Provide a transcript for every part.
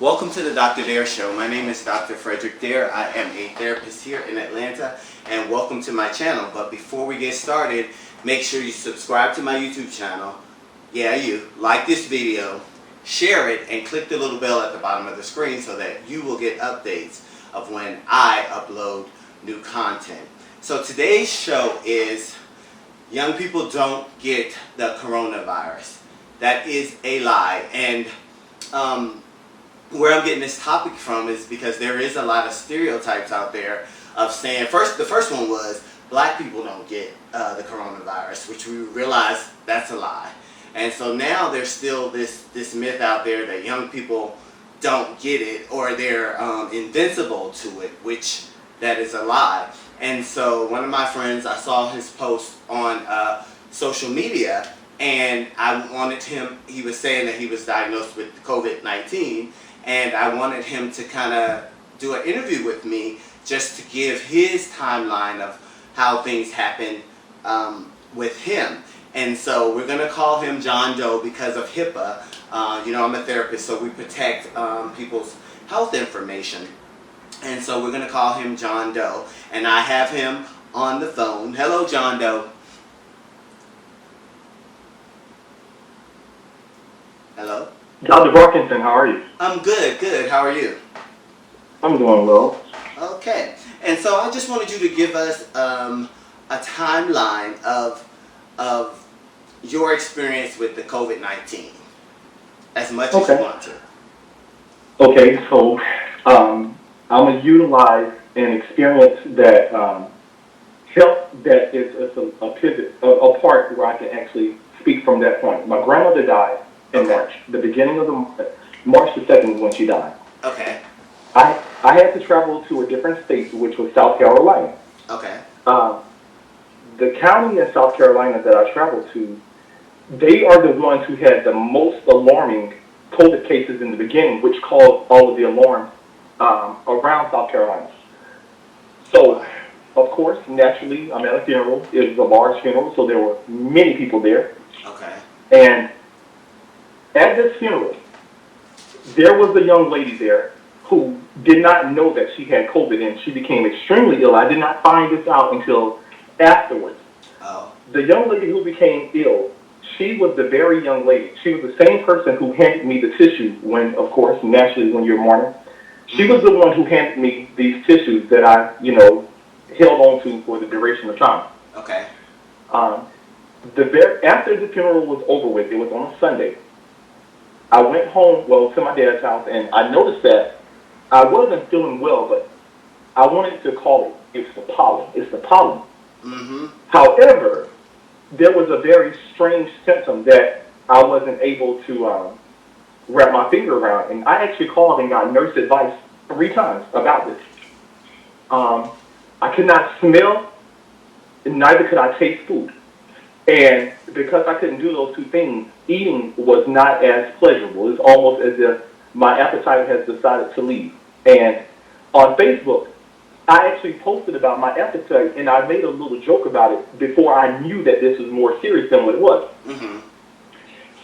Welcome to the Dr. Dare Show. My name is Dr. Frederick Dare. I am a therapist here in Atlanta, and welcome to my channel. But before we get started, make sure you subscribe to my YouTube channel. Yeah, you. Like this video, share it, and click the little bell at the bottom of the screen so that you will get updates of when I upload new content. So today's show is young people don't get the coronavirus. That is a lie. And where I'm getting this topic from is because there is a lot of stereotypes out there of saying, the first one was black people don't get the coronavirus, which we realize that's a lie. And so now there's still this myth out there that young people don't get it or they're invincible to it, which that is a lie. And so one of my friends, I saw his post on social media, and I wanted him, he was saying that he was diagnosed with COVID-19, and I wanted him to kind of do an interview with me just to give his timeline of how things happened with him. And so we're going to call him John Doe because of HIPAA. I'm a therapist, so we protect people's health information. And so we're going to call him John Doe. And I have him on the phone. Hello, John Doe. Hello? Dr. Parkinson, how are you? I'm good, good. How are you? I'm doing well. Okay. And so I just wanted you to give us a timeline of your experience with the COVID-19, as much as you want to. Okay, so I'm going to utilize an experience that is a pivot, a part where I can actually speak from that point. My grandmother died in March. The beginning of March the 2nd is when she died. Okay. I had to travel to a different state, which was South Carolina. Okay. The county in South Carolina that I traveled to, they are the ones who had the most alarming COVID cases in the beginning, which caused all of the alarms around South Carolina. So, of course, naturally, I'm at a funeral. It was a large funeral, so there were many people there. Okay. And at this funeral, there was a young lady there who did not know that she had COVID, and she became extremely ill. I did not find this out until afterwards. Oh. The young lady who became ill, she was the very young lady. She was the same person who handed me the tissue when, of course, naturally when you're mourning. She was the one who handed me these tissues that I, held on to for the duration of time. Okay. After the funeral was over with, it was on a Sunday, I went home, to my dad's house, and I noticed that I wasn't feeling well, but I wanted to call it, it's the pollen. It's the pollen. Mm-hmm. However, there was a very strange symptom that I wasn't able to wrap my finger around, and I actually called and got nurse advice 3 times about this. I could not smell, and neither could I taste food. And because I couldn't do those 2 things, eating was not as pleasurable. It's almost as if my appetite has decided to leave. And on Facebook, I actually posted about my appetite, and I made a little joke about it before I knew that this was more serious than what it was. Mm-hmm.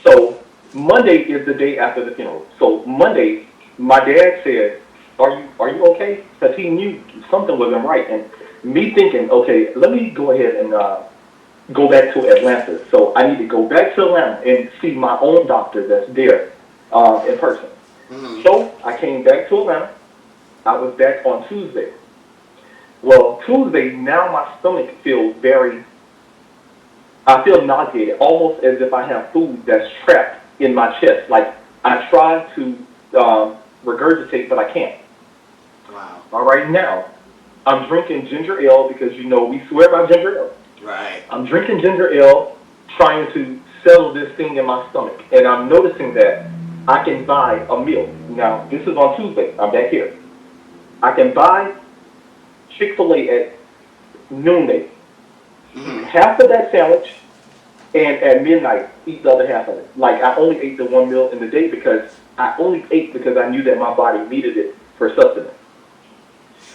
So Monday is the day after the funeral. So Monday, my dad said, are you okay? Because he knew something wasn't right. And me thinking, okay, let me go ahead and go back to Atlanta. So I need to go back to Atlanta and see my own doctor that's there in person. Mm-hmm. So I came back to Atlanta. I was back on Tuesday. Well, Tuesday, now my stomach feels I feel nauseated, almost as if I have food that's trapped in my chest. Like I try to regurgitate, but I can't. Wow. All right, now, I'm drinking ginger ale because, we swear by ginger ale. Right. I'm drinking ginger ale, trying to settle this thing in my stomach. And I'm noticing that I can buy a meal. Now, this is on Tuesday. I'm back here. I can buy Chick-fil-A at noonday. Mm-hmm. Half of that sandwich, and at midnight, eat the other half of it. Like, I only ate the 1 meal in the day because I knew that my body needed it for sustenance.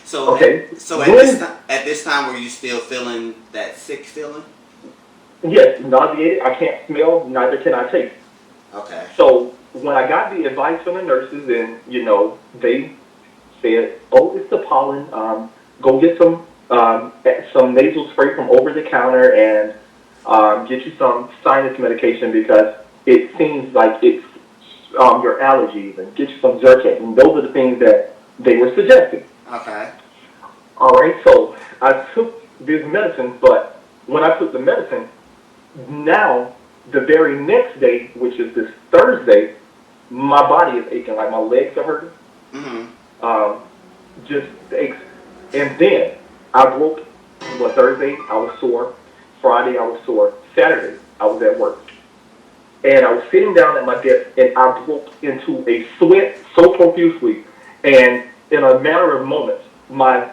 So, okay. So at this time, were you still feeling that sick feeling? Yes, nauseated. I can't smell, neither can I taste. Okay. So when I got the advice from the nurses, and they said, "Oh, it's the pollen. Go get some nasal spray from over the counter and get you some sinus medication because it seems like it's your allergies, and get you some Zyrtec." And those are the things that they were suggesting. Okay. All right, so I took these medicines, but when I took the medicine, now the very next day, which is this Thursday, my body is aching, like my legs are hurting. Just aches. And then I broke. Well, Thursday I was sore. Friday I was sore. Saturday I was at work. And I was sitting down at my desk, and I broke into a sweat so profusely. And in a matter of moments, my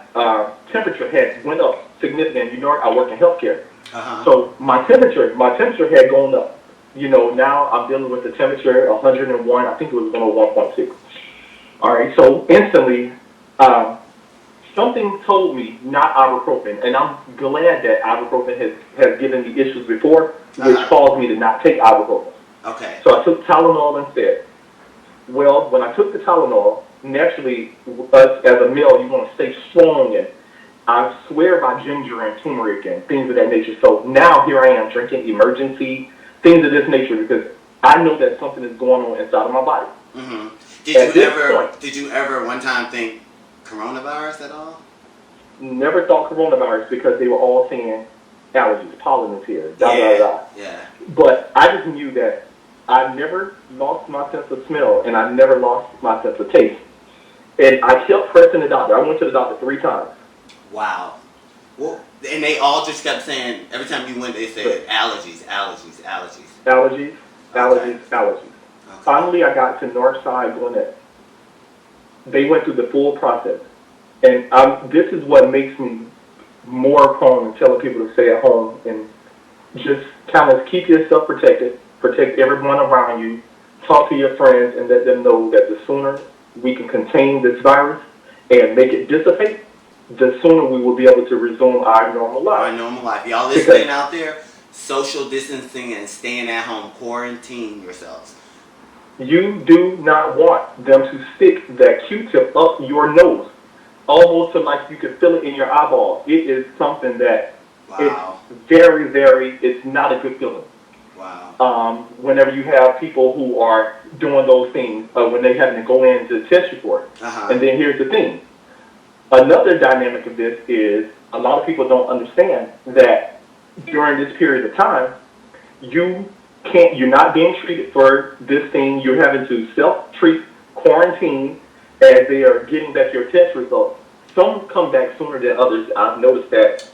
temperature had went up significantly. I work in healthcare. So my temperature had gone up. Now I'm dealing with the temperature 101. I think it was 101.6. All right, so instantly, something told me not ibuprofen, and I'm glad that ibuprofen has given me issues before, which caused me to not take ibuprofen. Okay. So I took Tylenol instead. Well, when I took the Tylenol, naturally, us as a male, you want to stay strong, and I swear by ginger and turmeric and things of that nature. So now here I am drinking emergency, things of this nature, because I know that something is going on inside of my body. Did you ever one time think coronavirus at all? Never thought coronavirus because they were all saying allergies, pollen is here, Yeah. But I just knew that I never lost my sense of smell, and I never lost my sense of taste. And I kept pressing the doctor. I went to the doctor 3 times. Wow. Well, and they all just kept saying, every time you went, they said allergies. Allergies. Okay. Finally, I got to Northside Gwinnett. They went through the full process. And this is what makes me more prone to telling people to stay at home and just kind of keep yourself protected, protect everyone around you, talk to your friends, and let them know that the sooner we can contain this virus and make it dissipate, the sooner we will be able to resume our normal life. Y'all listening out there, social distancing and staying at home, quarantine yourselves. You do not want them to stick that Q-tip up your nose, almost to like you can feel it in your eyeball. It is something that it's very, very, it's not a good feeling. Wow. Whenever you have people who are doing those things, when they having to go in to test you for it. And then here's the thing. Another dynamic of this is a lot of people don't understand that during this period of time, you're not being treated for this thing. You're having to self-treat, quarantine, as they are getting back your test results. Some come back sooner than others. I've noticed that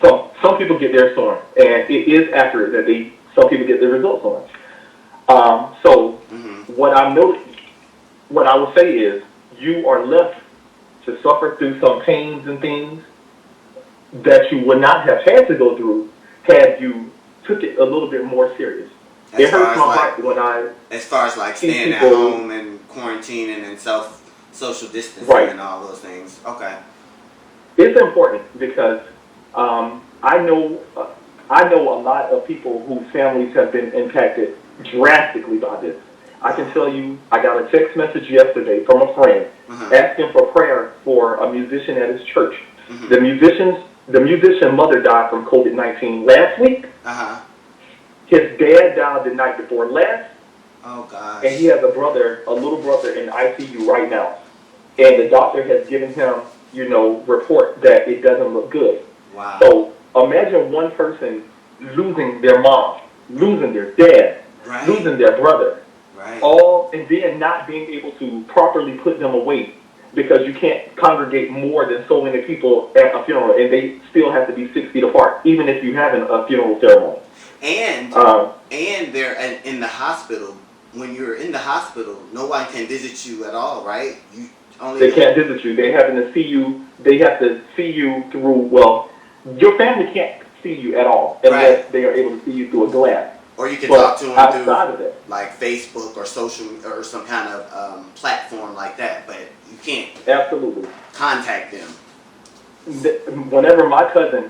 some people get theirs sooner, and it is accurate that some people get their results sooner. What I would say is you are left to suffer through some pains and things that you would not have had to go through had you took it a little bit more serious. It hurts my heart when as far as like staying at home and quarantining and social distancing and all those things. Okay. It's important because I know a lot of people whose families have been impacted drastically by this. I can tell you, I got a text message yesterday from a friend asking for prayer for a musician at his church. The musician mother died from COVID-19 last week. His dad died the night before last. Oh gosh. And he has a little brother in ICU right now. And the doctor has given him, report that it doesn't look good. Wow. So imagine one person losing their mom, losing their dad, losing their brother, all, and then not being able to properly put them away because you can't congregate more than so many people at a funeral, and they still have to be 6 feet apart, even if you have a funeral ceremony. And they're in the hospital. When you're in the hospital, no one can visit you at all, right? They can't visit you. They have to see you. They have to see you through. Well, your family can't see you at all unless they are able to see you through a glass. Or you can talk to them through like Facebook or social or some kind of platform like that, but you can't contact them. Whenever my cousin,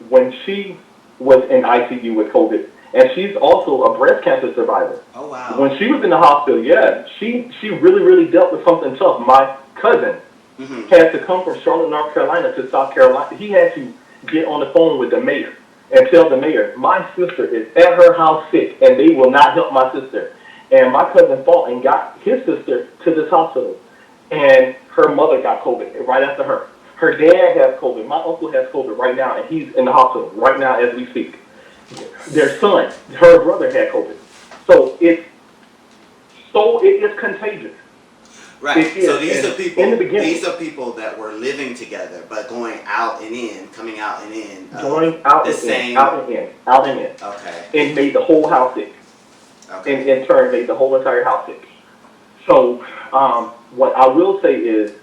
when she was in ICU with COVID, and she's also a breast cancer survivor. Oh wow. When she was in the hospital, yeah, she really dealt with something tough. My cousin Mhm. had to come from Charlotte, North Carolina to South Carolina. He had to get on the phone with the mayor and tell the mayor, my sister is at her house sick and they will not help my sister. And my cousin fought and got his sister to this hospital. And her mother got COVID right after her. Her dad has COVID. My uncle has COVID right now, and he's in the hospital right now as we speak. Their son, her brother had COVID. So it is contagious. Right. It is. So these And are people. in the beginning, These are people that were living together, but going out and in, coming out and in. going out the and same. in, out and in, out and in, Okay. and made the whole house sick. Okay. And in turn, made the whole entire house sick. So what I will say is,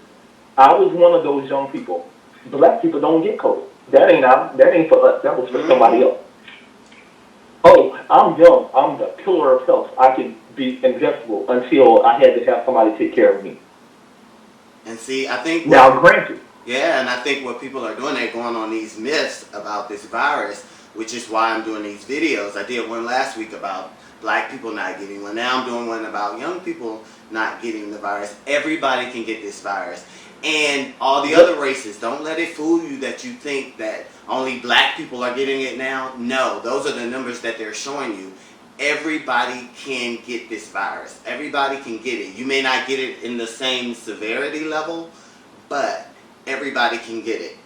I was one of those young people. Black people don't get COVID. That ain't for us. That was for somebody else. Oh, I'm young. I'm the pillar of health. I could be invincible until I had to have somebody take care of me. And see, I think Now, granted, yeah, and I think what people are doing, they're going on these myths about this virus, which is why I'm doing these videos. I did one last week about black people not getting one. Now I'm doing one about young people not getting the virus. Everybody can get this virus. And all the other races, don't let it fool you that you think that only black people are getting it now. No, those are the numbers that they're showing you. Everybody can get this virus. Everybody can get it. You may not get it in the same severity level, but everybody can get it.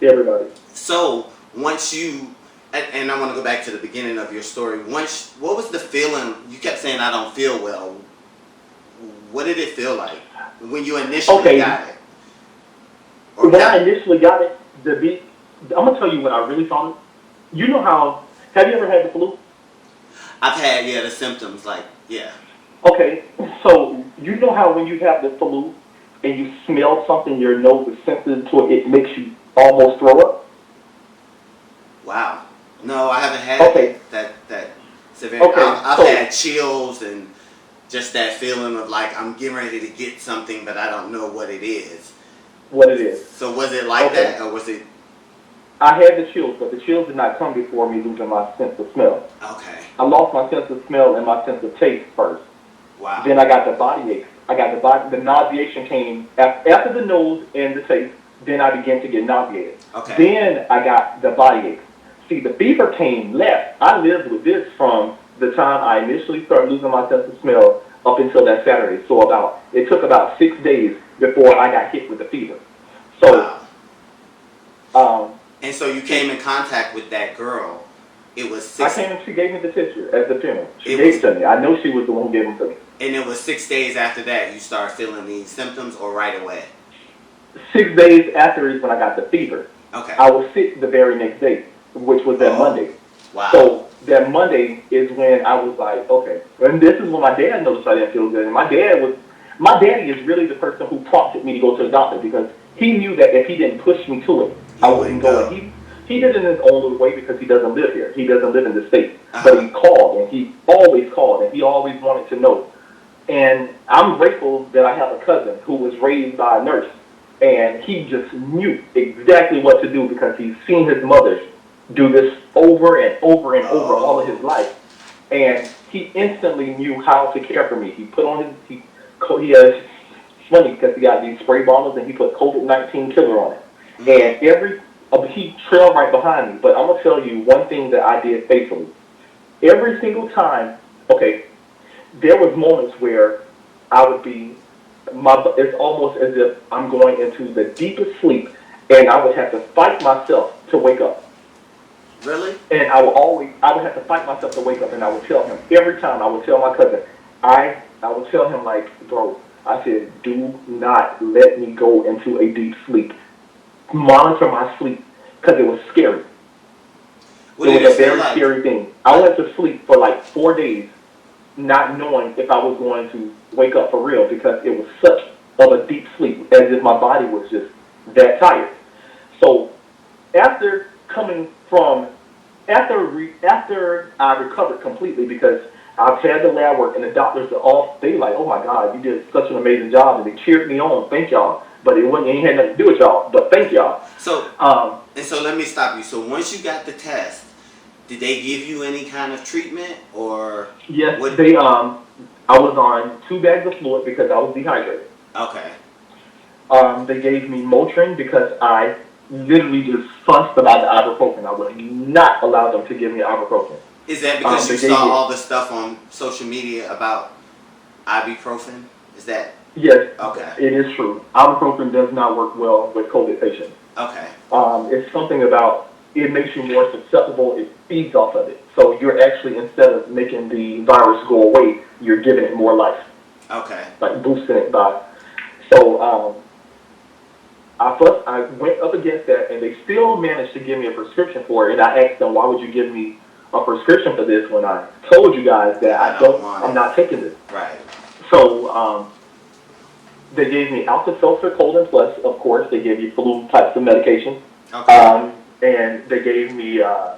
everybody. So once you, and I want to go back to the beginning of your story. What was the feeling? You kept saying I don't feel well. What did it feel like when you initially got it? Or when I initially got it, I'm gonna tell you when I really found it. You know how? Have you ever had the flu? I've had the symptoms yeah. Okay, so you know how when you have the flu and you smell something, your nose is sensitive to it, it makes you almost throw up? Wow. No, I haven't had that severe. Okay, I've had chills and just that feeling of like I'm getting ready to get something, but I don't know what it is. What it is. So was it like that, or was it? I had the chills, but the chills did not come before me losing my sense of smell. Okay. I lost my sense of smell and my sense of taste first. Wow. Then I got the body aches. The nauseation came after the nose and the taste. Then I began to get nauseated. Okay. Then I got the body aches. See, the fever came last. I lived with this from the time I initially started losing my sense of smell up until that Saturday. So it took about 6 days before I got hit with the fever. So, wow. And so you came in contact with that girl. It was 6. I came and she gave me the tissue at the funeral. She gave it to me. I know she was the one who gave it to me. And it was 6 days after that you start feeling these symptoms, or right away? 6 days after is when I got the fever. Okay. I was sick the very next day, which was that Monday. Wow. So that Monday is when I was like, okay. And this is when my dad noticed I didn't feel good. And my daddy is really the person who prompted me to go to the doctor, because he knew that if he didn't push me to it, I wouldn't go. And he did it in his own little way because he doesn't live here. He doesn't live in the state. But he called, and he always called, and he always wanted to know. And I'm grateful that I have a cousin who was raised by a nurse, and he just knew exactly what to do because he's seen his mother do this over and over and over all of his life. And he instantly knew how to care for me. He put on he has, it's funny because he got these spray bottles and he put COVID-19 killer on it. And he trailed right behind me. But I'm going to tell you one thing that I did faithfully. Every single time, there was moments where I would be, it's almost as if I'm going into the deepest sleep, and I would have to fight myself to wake up. Really? And I would have to fight myself to wake up, and I would tell him, every time I would tell my cousin, I would tell him like, bro, I said, do not let me go into a deep sleep. Monitor my sleep, because it was scary. It was a very scary thing. I went to sleep for like 4 days, not knowing if I was going to wake up for real, because it was such of a deep sleep, as if my body was just that tired. So after I recovered completely, because I've had the lab work and the doctors are all, they like, oh my God, you did such an amazing job, and they cheered me on, thank y'all. But it ain't had nothing to do with y'all, but thank y'all. So, and so let me stop you. So once you got the test, Did they give you any kind of treatment or Yes, what? they I was on 2 bags of fluid because I was dehydrated. Okay. They gave me Motrin because I literally just fussed about the ibuprofen. I would not allow them to give me ibuprofen. Is that because you They gave saw me, all the stuff on social media about ibuprofen? Is that yes, okay? it is true. Ibuprofen does not work well with COVID patients. Okay. It's something about it makes you more susceptible. It feeds off of it. So you're actually, instead of making the virus go away, you're giving it more life, Okay. like boosting it by. So I went up against that, and they still managed to give me a prescription for it. And I asked them, why would you give me a prescription for this when I told you guys that I don't want I'm it. not taking this? Right. So they gave me Alka-Seltzer Colon Plus, of course. They gave you flu types of medication. Okay. And they gave me a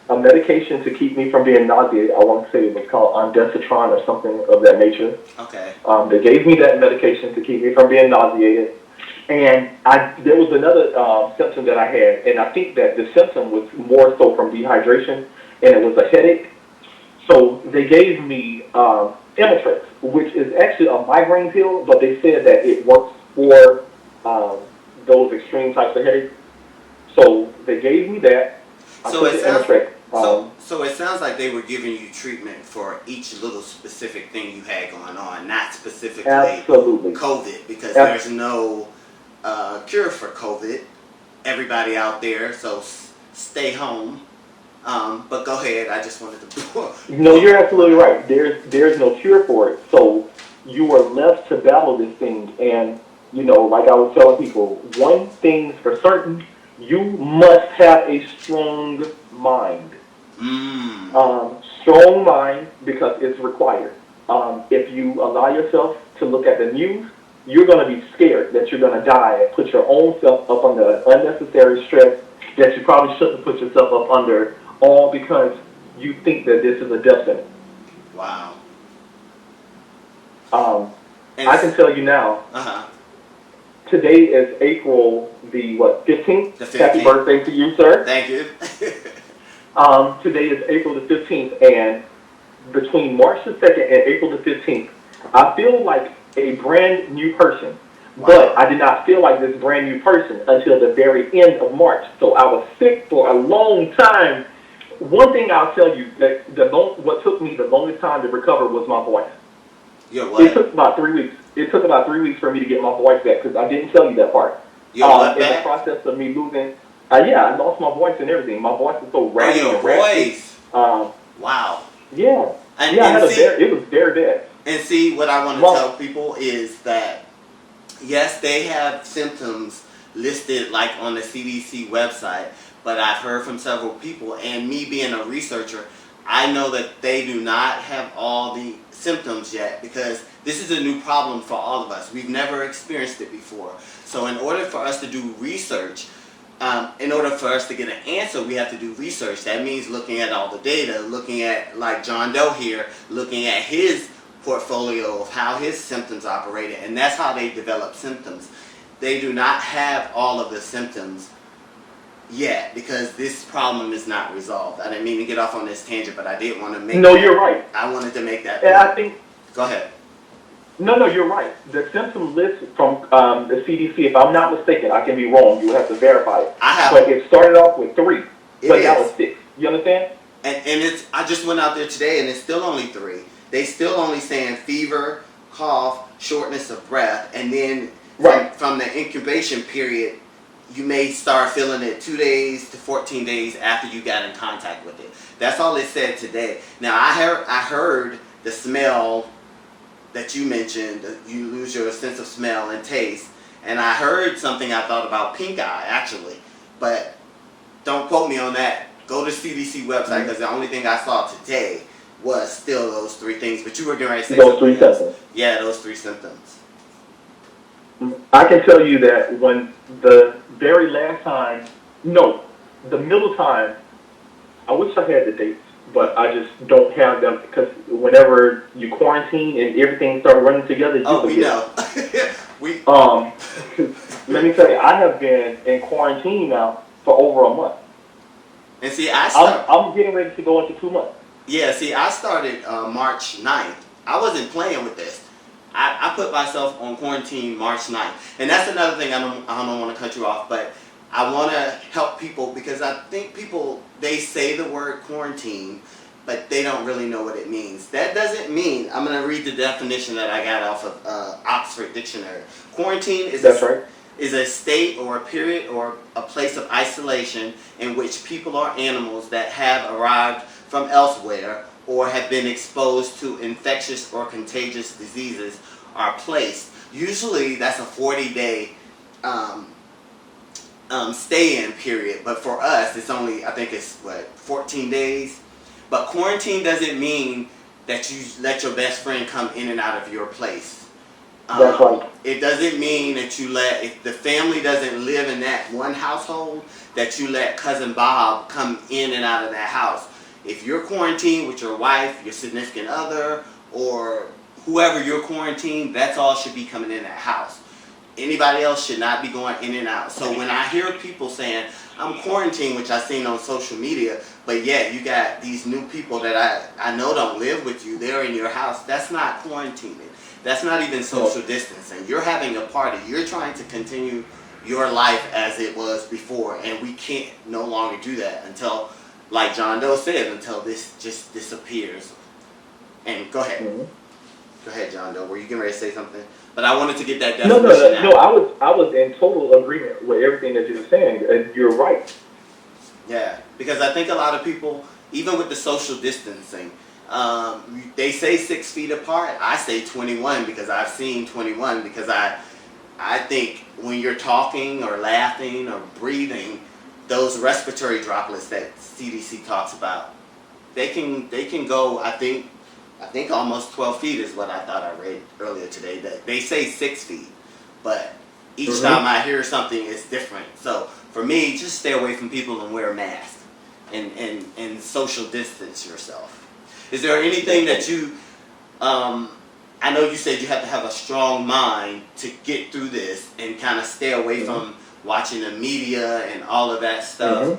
medication to keep me from being nauseated. I want to say it was called ondansetron or something of that nature. Okay. They gave me that medication to keep me from being nauseated. And there was another symptom that I had, and I think that the symptom was more so from dehydration, and it was a headache. So they gave me Imitrex, which is actually a migraine pill, but they said that it works for those extreme types of headaches. So they gave me that. I So took it the sounds Imitrex. so it sounds like they were giving you treatment for each little specific thing you had going on, not specifically Absolutely. COVID, because there's no cure for COVID. Everybody out there, so stay home. But go ahead. I just wanted to. No, you're absolutely right. There's no cure for it. So you are left to battle this thing. And, like I was telling people, one thing's for certain, you must have a strong mind. Strong mind, because it's required. If you allow yourself to look at the news, you're going to be scared that you're going to die and put your own self up under unnecessary stress that you probably shouldn't put yourself up under, all because you think that this is a death sentence. Wow. I can tell you now. Today is April the 15th? The 15th. Happy birthday to you, sir. Thank you. Today is April the 15th, and between March the 2nd and April the 15th, I feel like a brand new person. Wow. But I did not feel like this brand new person until the very end of March. So I was sick for a long time. One thing I'll tell you, that what took me the longest time to recover was my voice. Your what? It took about 3 weeks. It took about 3 weeks for me to get my voice back, because I didn't tell you that part. Your what in back? the process of me losing, I lost my voice and everything. My voice is so raspy. Your voice. Wow. Yeah. And it was very bad. And see, what I want to tell people is that, yes, they have symptoms listed like on the CDC website, but I've heard from several people, and me being a researcher, I know that they do not have all the symptoms yet, because this is a new problem for all of us. We've never experienced it before. So in order for us to do research, in order for us to get an answer, we have to do research. That means looking at all the data, looking at, like John Doe here, looking at his portfolio of how his symptoms operated, and that's how they develop symptoms. They do not have all of the symptoms yet, because this problem is not resolved. I didn't mean to get off on this tangent, but I did want to make you're right. I wanted to make that point. I think... Go ahead. No, you're right. The symptom list from the CDC, if I'm not mistaken, I can be wrong, you will have to verify it. But it started off with 3, but now it's 6. You understand? And it's, I just went out there today, and it's still only 3. They still only saying fever, cough, shortness of breath, and then from the incubation period, you may start feeling it 2 days to 14 days after you got in contact with it. That's all it said today. Now I heard the smell that you mentioned, you lose your sense of smell and taste, and I heard something I thought about pink eye actually, but don't quote me on that. Go to CDC website, because the only thing I saw today was still those 3 things. But you were going to say those 3 symptoms. Yeah, those 3 symptoms. I can tell you that when the very last time, the middle time, I wish I had the dates, but I just don't have them, because whenever you quarantine and everything started running together, you we know. Let me tell you, I have been in quarantine now for over a month. And see, I'm getting ready to go into 2 months. Yeah, see, I started March 9th. I wasn't playing with this. I put myself on quarantine March 9th. And that's another thing, I don't want to cut you off, but I want to help people because I think people, they say the word quarantine, but they don't really know what it means. That doesn't mean, I'm going to read the definition that I got off of Oxford Dictionary. Quarantine is is a state or a period or a place of isolation in which people or animals that have arrived from elsewhere or have been exposed to infectious or contagious diseases are placed. Usually that's a 40-day stay-in period, but for us it's only, I think it's 14 days. But quarantine doesn't mean that you let your best friend come in and out of your place. That's right. It doesn't mean that you let, if the family doesn't live in that one household, that you let cousin Bob come in and out of that house. If you're quarantined with your wife, your significant other, or whoever you're quarantined, that's all should be coming in that house. Anybody else should not be going in and out. So when I hear people saying, I'm quarantined, which I've seen on social media, but yet you got these new people that I know don't live with you, they're in your house, that's not quarantining. That's not even social distancing. You're having a party. You're trying to continue your life as it was before, and we can't no longer do that until, like John Doe said, until this just disappears. And go ahead. Mm-hmm. Go ahead, John Doe. Were you getting ready to say something? But I wanted to get that definition out. No. I was in total agreement with everything that you're saying, and you're right. Yeah, because I think a lot of people, even with the social distancing, they say 6 feet apart. I say 21 because I've seen 21 because I think when you're talking or laughing or breathing, those respiratory droplets that CDC talks about, they can go, I think almost 12 feet is what I thought I read earlier today. That they say 6 feet, but each time I hear something, it's different. So for me, just stay away from people and wear a mask and social distance yourself. Is there anything that you, I know you said you have to have a strong mind to get through this and kind of stay away from watching the media and all of that stuff.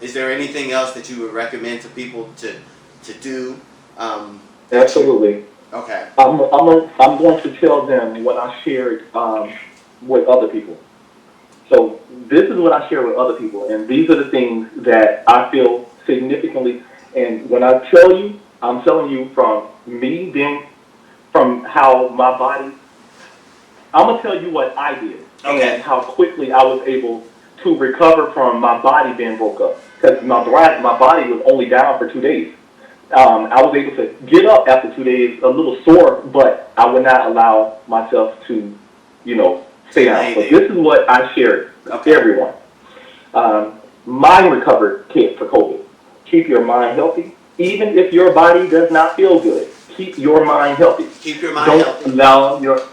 Is there anything else that you would recommend to people to do? Absolutely. Okay. I'm going to tell them what I shared with other people. So this is what I share with other people, and these are the things that I feel significantly. And when I tell you, I'm telling you from me being, from how my body, I'm going to tell you what I did and how quickly I was able to recover from my body being broke up. Because my body was only down for 2 days. I was able to get up after 2 days, a little sore, but I would not allow myself to, stay down. So this is what I shared with everyone. Mind recovery kit for COVID. Keep your mind healthy. Even if your body does not feel good, keep your mind healthy. Keep your mind healthy.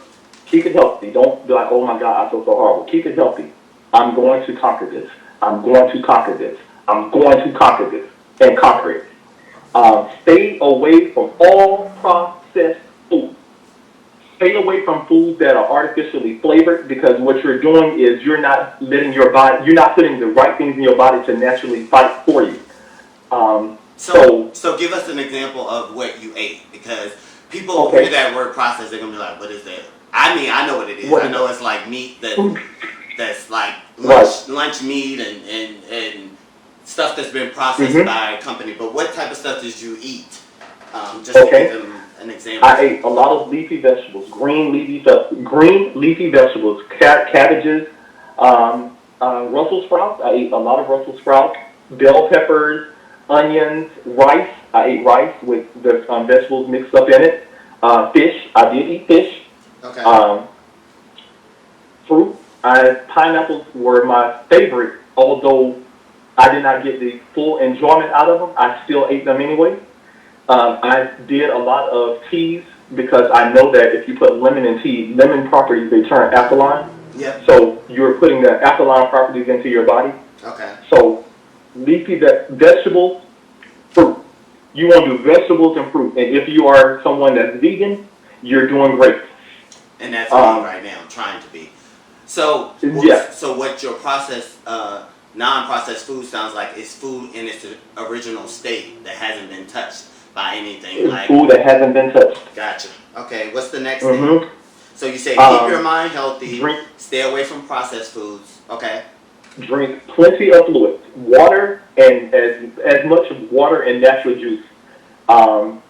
Keep it healthy. Don't be like, oh my God, I feel so horrible. Keep it healthy. I'm going to conquer this. I'm going to conquer this. I'm going to conquer this and conquer it. Stay away from all processed food. Stay away from foods that are artificially flavored, because what you're doing is you're not letting your body, you're not putting the right things in your body to naturally fight for you. So give us an example of what you ate, because people hear that word processed, they're going to be like, what is that? I mean, I know what it is. I know it's like meat that's like lunch meat and stuff that's been processed by a company. But what type of stuff did you eat? Just to give them an example. I ate a lot of leafy vegetables, green leafy vegetables, cabbages, Brussels sprouts. I ate a lot of Brussels sprouts, bell peppers, onions, rice. I ate rice with the vegetables mixed up in it. Fish. I did eat fish. Okay. Fruit. Pineapples were my favorite, although I did not get the full enjoyment out of them. I still ate them anyway. I did a lot of teas because I know that if you put lemon in tea, lemon properties, they turn alkaline. Yep. So you're putting the alkaline properties into your body. Okay. So leafy vegetables, fruit. You want to do vegetables and fruit. And if you are someone that's vegan, you're doing great. And that's me right now. I'm trying to be. So, so what your process non-processed food sounds like it's food in its original state that hasn't been touched by anything. Like food that hasn't been touched. gotcha. Okay, what's the next thing? Mm-hmm. So you say keep your Um, mind healthy, drink stay away from processed foods. Okay. drink plenty of fluids, water, and as much water and natural juice. Um,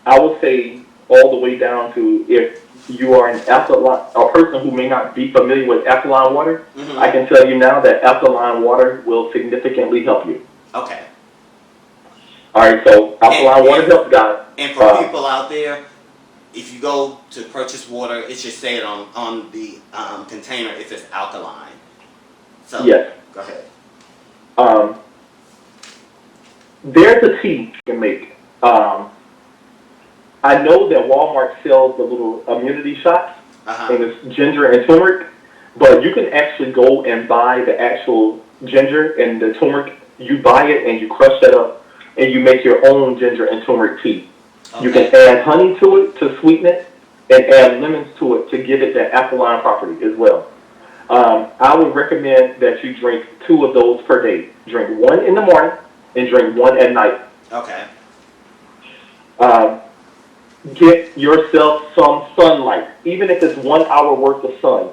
I would say all the way down to if you are a person who may not be familiar with alkaline water, I Mm-hmm. can tell you now that alkaline water will significantly help you. Okay. All right, so And, alkaline water and helps, guys. and for Uh, people out there, if you go to purchase water, it should say it on the container if it's alkaline. So yes. go ahead. Um, there's a tea you can make. I know that Walmart sells the little immunity shots, Uh-huh. and it's ginger and turmeric, but you can actually go and buy the actual ginger and the turmeric. You buy it and you crush that up, and you make your own ginger and turmeric tea. You can Okay. add honey to it to sweeten it, and add lemons to it to give it that alkaline property as well. I would recommend that you drink 2 of those per day. Drink 1 in the morning and drink 1 at night. Okay. Um, get yourself some sunlight, even if it's 1 hour worth of sun.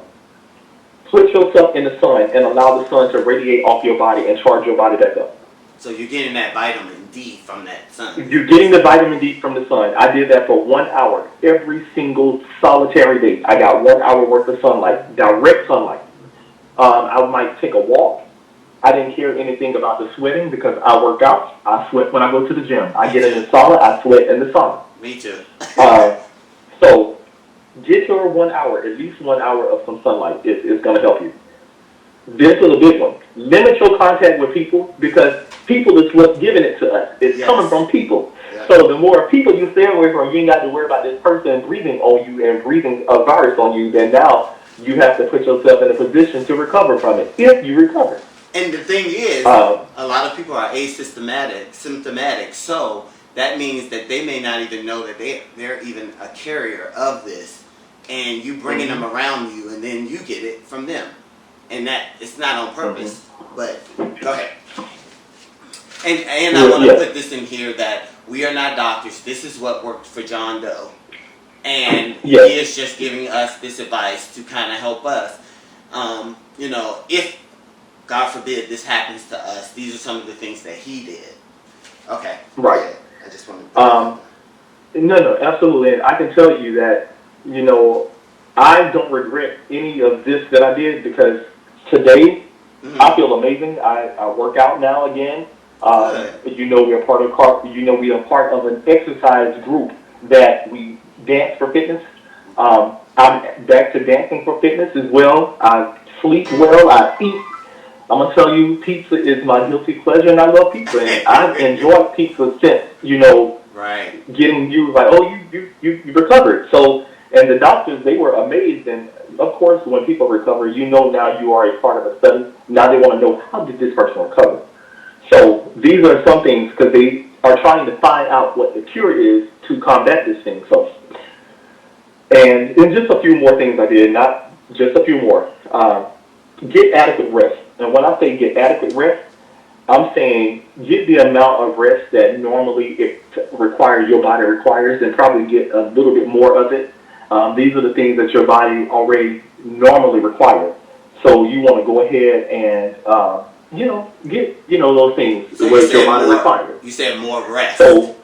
Put yourself in the sun and allow the sun to radiate off your body and charge your body back up. So you're getting that vitamin D from that sun. You're getting the vitamin D from the sun. I did that for 1 hour every single solitary day. I got 1 hour worth of sunlight, direct sunlight. I might take a walk. I didn't care anything about the sweating because I work out. I sweat when I go to the gym. I get in the sauna. I sweat in the sauna. Me too. So get your 1 hour, at least 1 hour of some sunlight. It's going to help you. This is a big one. Limit your contact with people because people is what's giving it to us. It's Yes. coming from people. Yeah. So the more people you stay away from, you ain't got to worry about this person breathing on you and breathing a virus on you. Then now you have to put yourself in a position to recover from it, if you recover. And the thing is, Uh, a lot of people are symptomatic, so that means that they may not even know that they're even a carrier of this, and you bringing them around you, and then you get it from them, and that it's not on purpose. But go ahead. And I want to put this in here that we are not doctors. This is what worked for John Doe, and he is just giving us this advice to kind of help us. If God forbid this happens to us, these are some of the things that he did. Okay. Right. Yeah, I just want to. No, absolutely. And I can tell you that, I don't regret any of this that I did because today I feel amazing. I work out now again. We are part of an exercise group that we dance for fitness. I'm back to dancing for fitness as well. I sleep well. I eat. I'm gonna tell you, pizza is my guilty pleasure, and I love pizza. And I've enjoyed pizza since right. getting you like, oh, you recovered. So, and the doctors, they were amazed. And of course, when people recover, now you are a part of a study. Now they want to know, how did this person recover? So these are some things because they are trying to find out what the cure is to combat this thing. So, and just a few more things I did, not just a few more. Get adequate rest. And when I say get adequate rest, I'm saying get the amount of rest that normally your body requires, and probably get a little bit more of it. These are the things that your body already normally requires. So you want to go ahead and get those things So where your body requires. You said more rest. So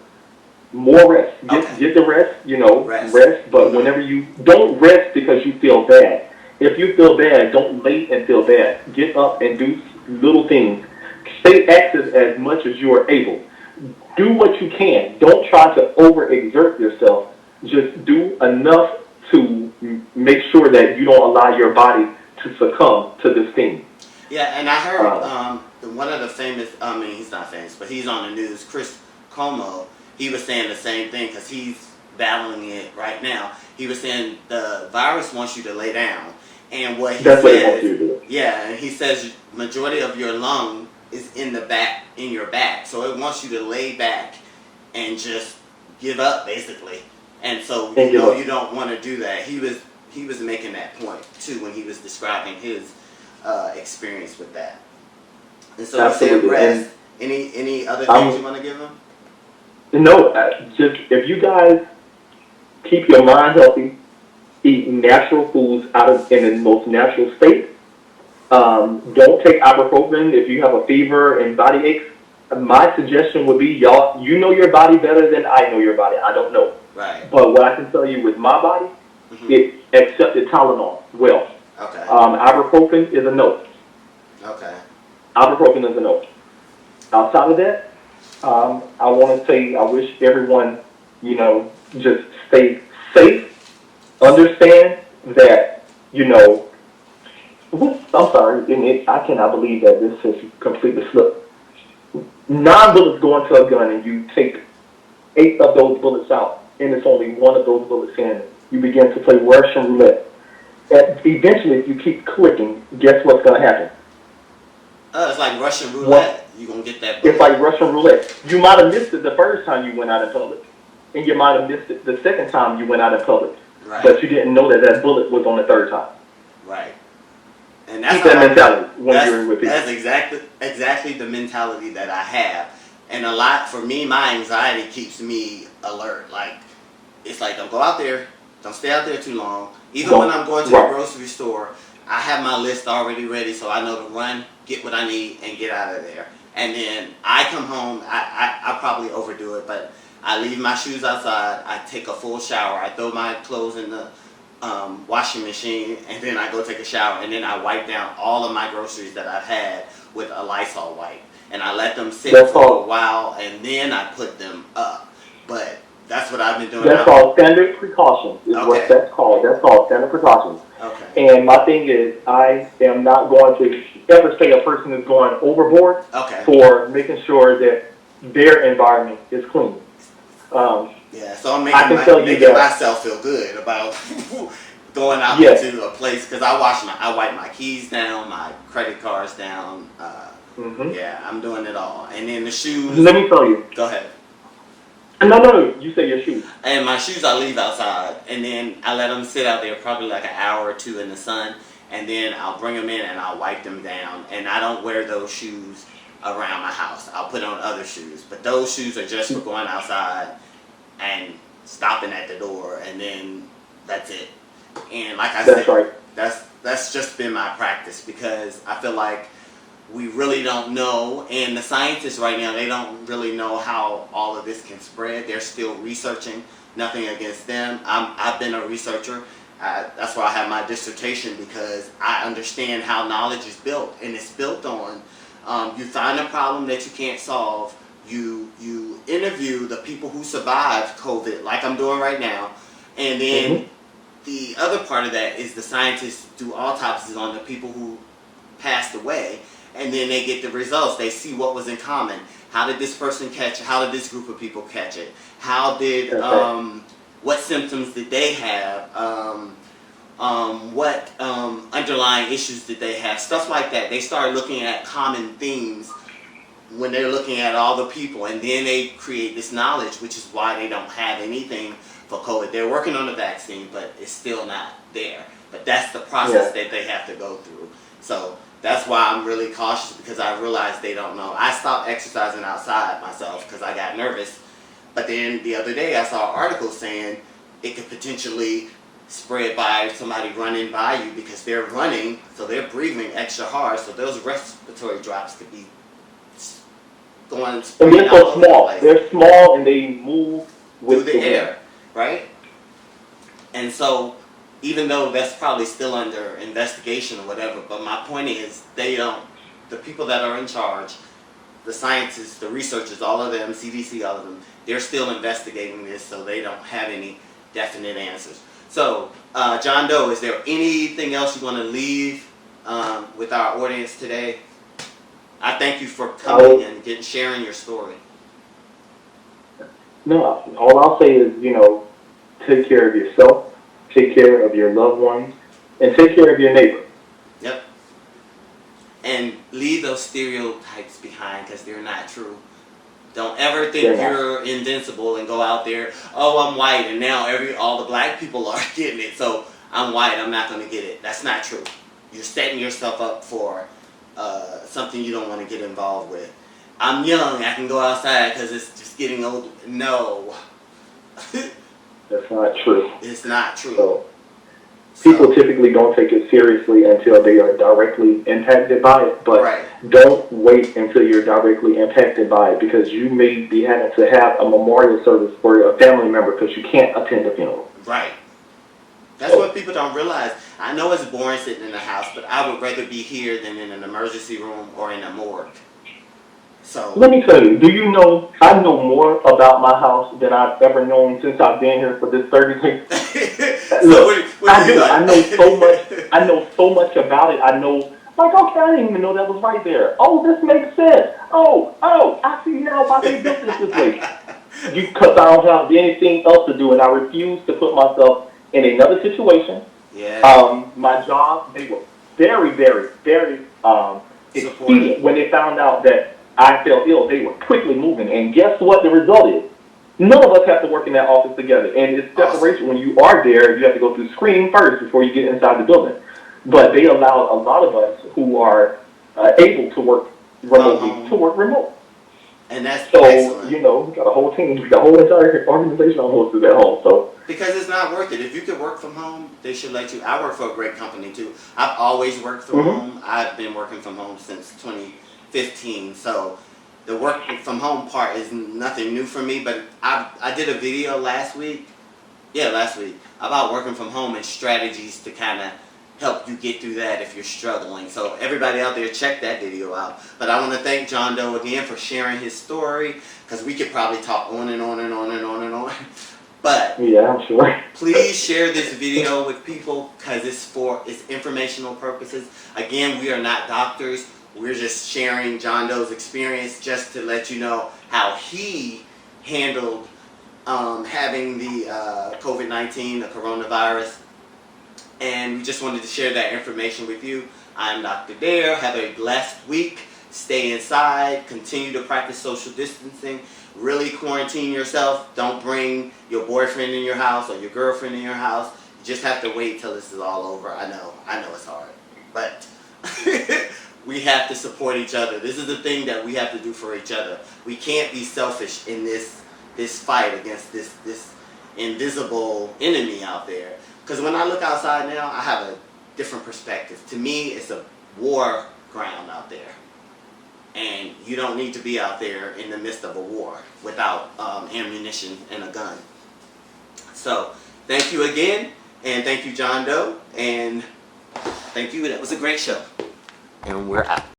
more rest. Okay. Get the rest. Rest. Rest. But whenever you don't rest because you feel bad. If you feel bad, don't lay and feel bad. Get up and do little things. Stay active as much as you are able. Do what you can. Don't try to overexert yourself. Just do enough to make sure that you don't allow your body to succumb to this thing. Yeah, and I heard one of the famous, he's not famous, but he's on the news, Chris Como, he was saying the same thing because he's battling it right now. He was saying the virus wants you to lay down. And what he That's says, what it wants you to do. Yeah, and he says majority of your lung is in your back. So it wants you to lay back and just give up, basically. And so you don't want to do that. He was making that point too when he was describing his experience with that. And so you said Absolutely. rest. And Any other things I'm you want to give them? no, just if you guys keep your mind healthy, eat natural foods out of in the most natural state. Don't take ibuprofen if you have a fever and body aches. My suggestion would be, y'all, you know your body better than I know your body. I don't know. Right. But what I can tell you with my body, Hmm. it accepted Tylenol well. Okay. Ibuprofen is a no. Okay. Ibuprofen is a no. Outside of that, I want to say I wish everyone, just stay safe. Understand that, I'm sorry, I cannot believe that this has completely slipped. 9 bullets go into a gun and you take 8 of those bullets out, and it's only 1 of those bullets in. You begin to play Russian roulette. And eventually, if you keep clicking, guess what's going to happen? It's like Russian What? roulette. You're going to get that It's bullet. like Russian roulette. You might have missed it the first time you went out in public, and you might have missed it the second time you went out in public, Right. but you didn't know that that bullet was on the third time. Right. And that's Keep that mentality when you're with people. That's exactly the mentality that I have. And a lot, for me, my anxiety keeps me alert. Like, it's like, don't go out there. Don't stay out there too long. Even when I'm going to the grocery store, I have my list already ready, so I know to run, get what I need, and get out of there. And then I come home, I probably overdo it, but I leave my shoes outside, I take a full shower, I throw my clothes in the washing machine, and then I go take a shower, and then I wipe down all of my groceries that I've had with a Lysol wipe. And I let them sit for a while, and then I put them up. But that's what I've been doing. That's called standard precautions, is what that's called. That's called standard precautions. Okay. And my thing is, I am not going to ever say a person is going overboard for making sure that their environment is clean. Yeah, so I'm making myself feel good about going out into a place, because I wipe my keys down, my credit cards down. Yeah, I'm doing it all. And then the shoes. Let me tell you. Go ahead. No, you say your shoes. And my shoes I leave outside, and then I let them sit out there probably like an hour or 2 in the sun, and then I'll bring them in and I'll wipe them down. And I don't wear those shoes around my house. I'll put on other shoes, but those shoes are just for going outside and stopping at the door, and then that's it. And like I said, that's just been my practice, because I feel like we really don't know, and the scientists right now, they don't really know how all of this can spread. They're still researching. Nothing against them. I've been a researcher. That's why I have my dissertation, because I understand how knowledge is built, and it's built on you find a problem that you can't solve. You interview the people who survived COVID, like I'm doing right now, and then the other part of that is the scientists do autopsies on the people who passed away, and then they get the results. They see what was in common. How did this person catch it? How did this group of people catch it? How did what symptoms did they have? What underlying issues did they have? Stuff like that. They start looking at common themes when they're looking at all the people, and then they create this knowledge, which is why they don't have anything for COVID. They're working on a vaccine, but it's still not there. But that's the process that they have to go through. So that's why I'm really cautious, because I realize they don't know. I stopped exercising outside myself because I got nervous. But then the other day I saw an article saying it could potentially spread by somebody running by you, because they're running, so they're breathing extra hard, so those respiratory drops could be going. And they're so small. They're small and they move through the air, right? And so, even though that's probably still under investigation or whatever, but my point is, the people that are in charge, the scientists, the researchers, all of them, CDC, all of them, they're still investigating this, so they don't have any definite answers. So, John Doe, is there anything else you want to leave with our audience today? I thank you for coming and sharing your story. No, all I'll say is, take care of yourself, take care of your loved ones, and take care of your neighbor. Yep. And leave those stereotypes behind, because they're not true. Don't ever think you're invincible and go out there, oh, I'm white, and now all the black people are getting it, so I'm white, I'm not going to get it. That's not true. You're setting yourself up for something you don't want to get involved with. I'm young, I can go outside because it's just getting old. No. That's not true. It's not true. So people typically don't take it seriously until they are directly impacted by it. But right. don't wait until you're directly impacted by it, because you may be having to have a memorial service for a family member because you can't attend a funeral. Right. That's what people don't realize. I know it's boring sitting in the house, but I would rather be here than in an emergency room or in a morgue. So let me tell you, do you know, I know more about my house than I've ever known since I've been here for this 30 days. Look, I do. I know so much. I know so much about it. I know, like, okay, I didn't even know that was right there. Oh, this makes sense. Oh, I see now why they built this way. Because I don't have anything else to do, and I refuse to put myself in another situation. Yeah. My job, they were very, very, very expedient when they found out that I fell ill. They were quickly moving, and guess what the result is? None of us have to work in that office together, and it's separation. When you are there, you have to go through screening first before you get inside the building. But they allowed a lot of us who are able to work remotely to work remote. And that's so excellent. You know, we got a whole team, we got a whole entire organization almost at home. So because it's not worth it. If you could work from home, they should let you. I work for a great company too. I've always worked from home. I've been working from home since 2015. So the work from home part is nothing new for me. But I did a video last week about working from home and strategies to kind of help you get through that if you're struggling. So everybody out there, check that video out. But I want to thank John Doe again for sharing his story, because we could probably talk on and on and on and on and on. But yeah, I'm sure. Please share this video with people, because it's informational purposes. Again, we are not doctors. We're just sharing John Doe's experience just to let you know how he handled having the COVID-19, the coronavirus. And we just wanted to share that information with you. I'm Dr. Dare. Have a blessed week. Stay inside. Continue to practice social distancing. Really quarantine yourself. Don't bring your boyfriend in your house or your girlfriend in your house. You just have to wait till this is all over. I know it's hard. But we have to support each other. This is the thing that we have to do for each other. We can't be selfish in this fight against this invisible enemy out there. Because when I look outside now, I have a different perspective. To me, it's a war ground out there. And you don't need to be out there in the midst of a war without ammunition and a gun. So, thank you again. And thank you, John Doe. And thank you. That was a great show. And we're out.